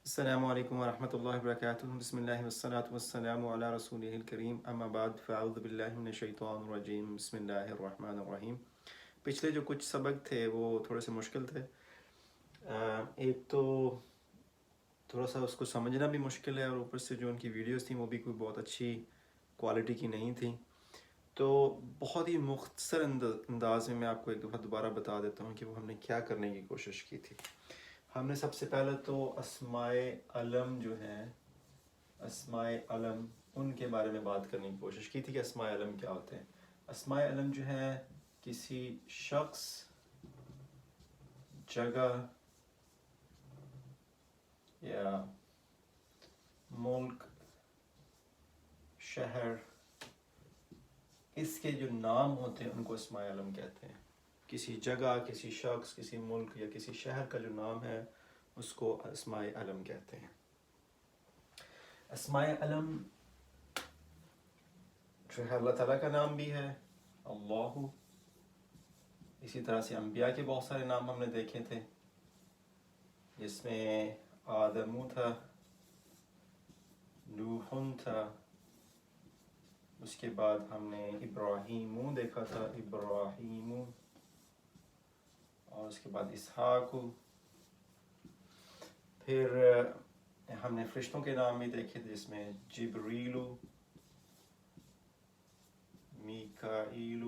السلام علیکم ورحمۃ اللہ وبرکاتہ بسم اللہ والصلاة والسلام علی رسولہ الکریم اما بعد فاعوذ باللہ من الشیطان الرجیم بسم اللہ الرحمن الرحیم۔ پچھلے جو کچھ سبق تھے وہ تھوڑے سے مشکل تھے۔ ایک تو تھوڑا سا اس کو سمجھنا بھی مشکل ہے، اور اوپر سے جو ان کی ویڈیوز تھیں وہ بھی کوئی بہت اچھی کوالٹی کی نہیں تھیں۔ تو بہت ہی مختصر انداز میں آپ کو ایک دفعہ دوبارہ بتا دیتا ہوں کہ وہ ہم نے کیا کرنے کی کوشش کی تھی۔ ہم نے سب سے پہلے تو اسماء علم جو ہیں، اسماء علم ان کے بارے میں بات کرنے کی کوشش کی تھی کہ اسماء علم کیا ہوتے ہیں۔ اسماء علم جو ہیں کسی شخص، جگہ یا ملک، شہر، اس کے جو نام ہوتے ہیں ان کو اسماء علم کہتے ہیں۔ کسی جگہ، کسی شخص، کسی ملک یا کسی شہر کا جو نام ہے اس کو اسماء علم کہتے ہیں۔ اسماء علم جو ہے اللہ تعالیٰ کا نام بھی ہے، اللہ۔ اسی طرح سے انبیاء کے بہت سارے نام ہم نے دیکھے تھے، جس میں آدم تھا، نوح تھا، اس کے بعد ہم نے ابراہیم دیکھا تھا، ابراہیم، اور اس کے بعد اسحاق۔ پھر ہم نے فرشتوں کے نام بھی دیکھے تھے، جس میں جبریل، میکائیل،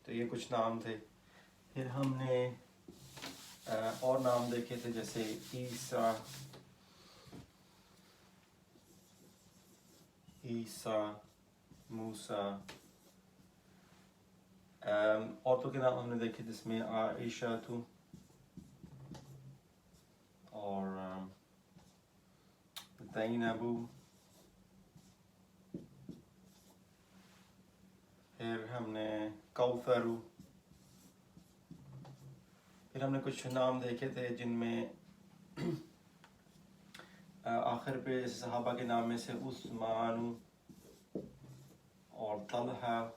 تو یہ کچھ نام تھے۔ پھر ہم نے اور نام دیکھے تھے، جیسے عیسیٰ، موسیٰ۔ عورتوں کے نام ہم نے دیکھے جس میں عائشہ اور زینب۔ پھر ہم نے کوثر۔ پھر ہم نے کچھ نام دیکھے تھے جن میں آخر پہ جیسے صحابہ کے نام میں سے عثمان اور طلحہ،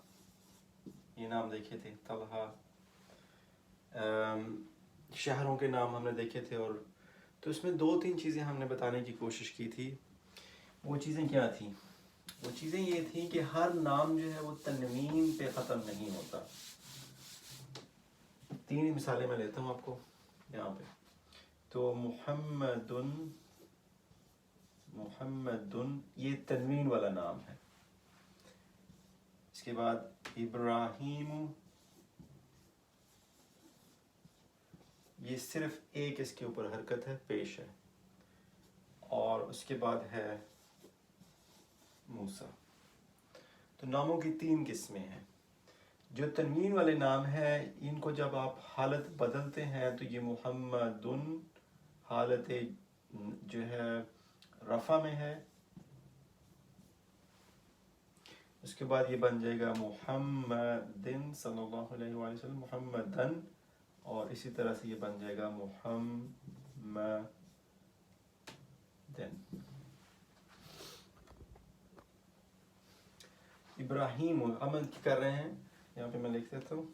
یہ نام دیکھے تھے، طلحہ۔ شہروں کے نام ہم نے دیکھے تھے، اور تو اس میں 2-3 چیزیں ہم نے بتانے کی کوشش کی تھی۔ وہ چیزیں کیا تھیں؟ وہ چیزیں یہ تھیں کہ ہر نام جو ہے وہ تنوین پہ ختم نہیں ہوتا۔ 3 مثالیں میں لیتا ہوں آپ کو یہاں پہ۔ تو محمد یہ تنوین والا نام ہے۔ اس کے بعد ابراہیم، یہ صرف ایک اس کے اوپر حرکت ہے، پیش ہے۔ اور اس کے بعد ہے موسیٰ۔ تو ناموں کی 3 قسمیں ہیں۔ جو تنوین والے نام ہیں ان کو جب آپ حالت بدلتے ہیں تو یہ محمد حالت جو ہے رفع میں ہے، اس کے بعد یہ بن جائے گا محمد صلی اللہ علیہ وآلہ وسلم، محمدن، اور اسی طرح سے یہ بن جائے گا محمدن۔ ابراہیم ہم ان کی کر رہے ہیں، یہاں پہ میں لکھ دیتا ہوں،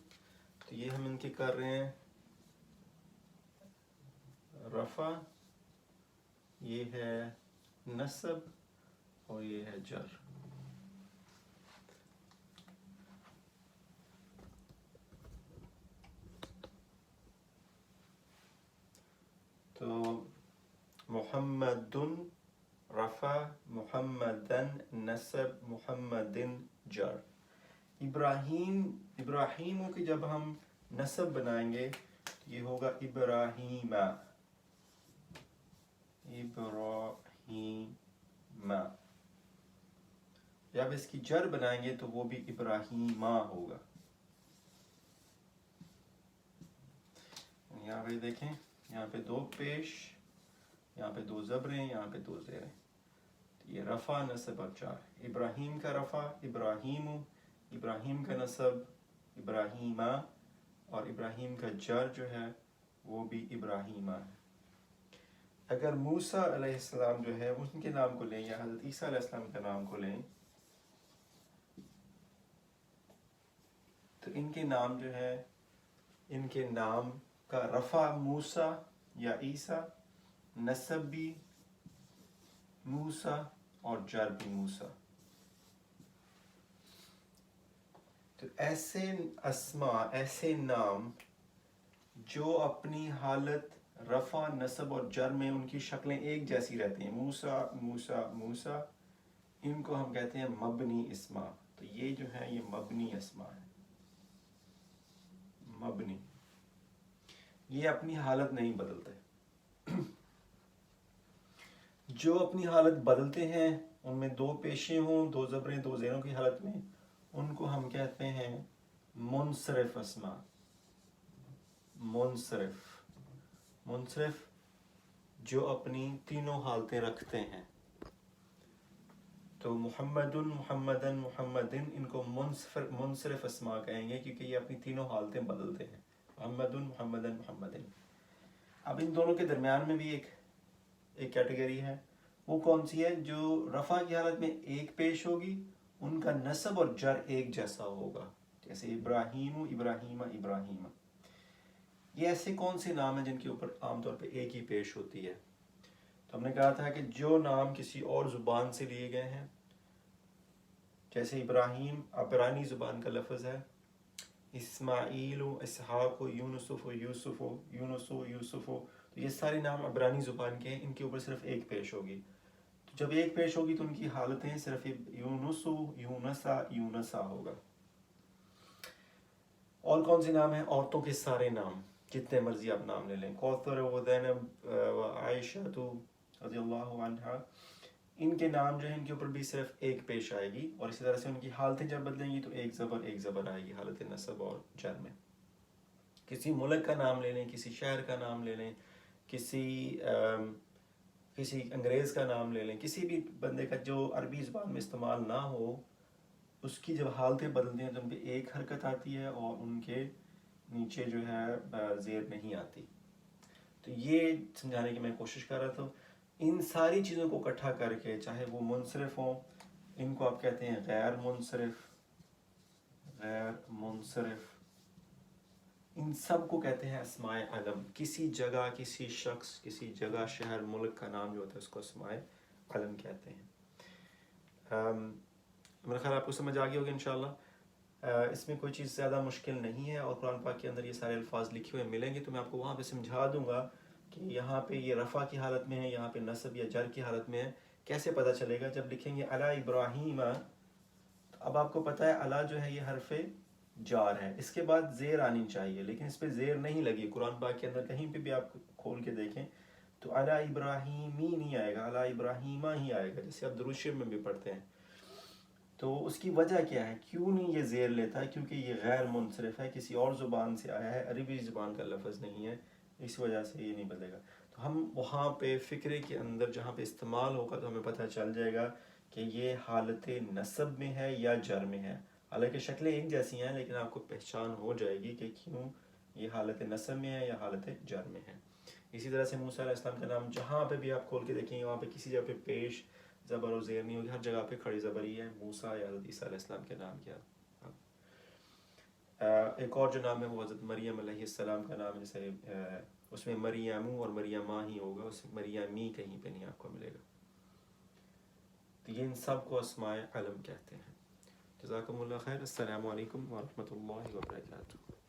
تو یہ ہم ان کی کر رہے ہیں رفع، یہ ہے نصب، اور یہ ہے جر۔ تو محمد رفع، محمدن نصب، محمدن جر۔ ابراہیم کی جب ہم نصب بنائیں گے تو یہ ہوگا ابراہیم، جب اس کی جر بنائیں گے تو وہ بھی ابراہیمہ ہوگا۔ یہاں پہ دیکھیں، یہاں پہ 2 پیش، یہاں پہ 2 زبریں، یہاں پہ 2 زیریں، یہ رفع، نصب اور جر۔ ابراہیم کا رفع ابراہیم، ابراہیم کا نصب ابراہیمہ، اور ابراہیم کا جر جو ہے وہ بھی ابراہیمہ ہے۔ اگر موسیٰ علیہ السلام جو ہے ان کے نام کو لیں، یا حضرت عیسیٰ علیہ السلام کے نام کو لیں، تو ان کے نام جو ہے ان کے نام کا رفع موسیٰ یا عیسیٰ، نسب بھی موسیٰ اور جر بھی موسیٰ. تو ایسے اسماء، ایسے نام جو اپنی حالت رفع، نسب اور جر میں ان کی شکلیں ایک جیسی رہتی ہیں، موسیٰ موسیٰ موسیٰ، ان کو ہم کہتے ہیں مبنی اسماء. تو یہ جو ہے یہ مبنی اسماء ہے. مبنی، یہ اپنی حالت نہیں بدلتے. جو اپنی حالت بدلتے ہیں ان میں دو پیشیں ہوں، دو زبریں دو زیروں کی حالت میں، ان کو ہم کہتے ہیں منصرف اسماء. منصرف جو اپنی تینوں حالتیں رکھتے ہیں. تو محمد، محمدن، محمدن، ان کو منصرف اسماء کہیں گے کیونکہ یہ اپنی تینوں حالتیں بدلتے ہیں. محمد، محمدن، محمدن. اب ان دونوں کے درمیان میں بھی ایک کیٹیگری ہے. وہ کون سی ہے؟ جو رفع کی حالت میں ایک پیش ہوگی، ان کا نسب اور جر ایک جیسا ہوگا. جیسے ابراہیم، ابراہیم، ابراہیم. یہ ایسے کون سے نام ہیں جن کے اوپر عام طور پہ ایک ہی پیش ہوتی ہے؟ تو ہم نے کہا تھا کہ جو نام کسی اور زبان سے لیے گئے ہیں، جیسے ابراہیم عبرانی زبان کا لفظ ہے، اسماعیل و اسحاق و یونس و یوسف و یونس و یوسف و، تو یہ سارے نام عبرانی زبان کے ہیں. ان کے اوپر صرف ایک پیش ہوگی. تو جب ایک پیش ہوگی تو ان کی حالتیں صرف یونس و یونسا یونسا ہوگا. اور کون سے نام ہیں؟ عورتوں کے سارے نام، جتنے مرضی آپ نام لے لیں، کوثر و زینب و عائشہ رضی اللہ عنہا، ان کے نام جو ہیں ان کے اوپر بھی صرف ایک پیش آئے گی. اور اسی طرح سے ان کی حالتیں جب بدلیں گی تو ایک زبر آئے گی حالت نسب اور جر میں. کسی ملک کا نام لے لیں، کسی شہر کا نام لے لیں، کسی انگریز کا نام لے لیں، کسی بھی بندے کا جو عربی زبان میں استعمال نہ ہو، اس کی جب حالتیں بدلتی ہیں تو ان پہ ایک حرکت آتی ہے اور ان کے نیچے جو ہے زیر نہیں آتی. تو یہ سمجھانے کی میں کوشش کر رہا تھا. ان ساری چیزوں کو اکٹھا کر کے، چاہے وہ منصرف ہوں، ان کو آپ کہتے ہیں غیر منصرف، ان سب کو کہتے ہیں اسماء علم. کسی جگہ، کسی شخص، کسی جگہ، شہر، ملک کا نام جو ہوتا ہے اس کو اسماء علم کہتے ہیں. میرا خیال آپ کو سمجھ آ گئی ہوگی انشاءاللہ. اس میں کوئی چیز زیادہ مشکل نہیں ہے، اور قرآن پاک کے اندر یہ سارے الفاظ لکھے ہوئے ملیں گے تو میں آپ کو وہاں پہ سمجھا دوں گا کہ یہاں پہ یہ رفع کی حالت میں ہے، یہاں پہ نصب یا جر کی حالت میں ہے. کیسے پتہ چلے گا؟ جب لکھیں گے علی ابراہیم، تو اب آپ کو پتہ ہے علی جو ہے یہ حرف جار ہے، اس کے بعد زیر آنی چاہیے، لیکن اس پہ زیر نہیں لگی. قرآن پاک کے اندر کہیں پہ بھی آپ کھول کے دیکھیں تو علی ابراہیمی نہیں آئے گا، علی ابراہیمہ ہی آئے گا، جیسے آپ درود شریف میں بھی پڑھتے ہیں. تو اس کی وجہ کیا ہے؟ کیوں نہیں یہ زیر لیتا ہے؟ کیونکہ یہ غیر منصرف ہے، کسی اور زبان سے آیا ہے، عربی زبان کا لفظ نہیں ہے، اس وجہ سے یہ نہیں بدلے گا. تو ہم وہاں پہ فقرے کے اندر جہاں پہ استعمال ہوگا تو ہمیں پتہ چل جائے گا کہ یہ حالت نصب میں ہے یا جر میں ہے. حالانکہ شکلیں ایک جیسی ہیں لیکن آپ کو پہچان ہو جائے گی کہ کیوں یہ حالت نصب میں ہے یا حالت جر میں ہے. اسی طرح سے موسیٰ علیہ السلام کا نام جہاں پہ بھی آپ کھول کے دیکھیں گے وہاں پہ کسی جگہ پہ پیش زبر و زیر نہیں ہوگی، ہر جگہ پہ کھڑی زبر ہی ہے. موسیٰ یا حضرت عیسیٰ علیہ السلام کے نام کیا. ایک اور جو نام ہے وہ حضرت مریم علیہ السلام کا نام، جیسے اس میں مریمو اور مریمہ ہی ہوگا، اس میں مریمی کہیں پہ نہیں آپ کو ملے گا. تو یہ ان سب کو اسماء علم کہتے ہیں. جزاکم اللہ خیر. السلام علیکم ورحمۃ اللہ وبرکاتہ.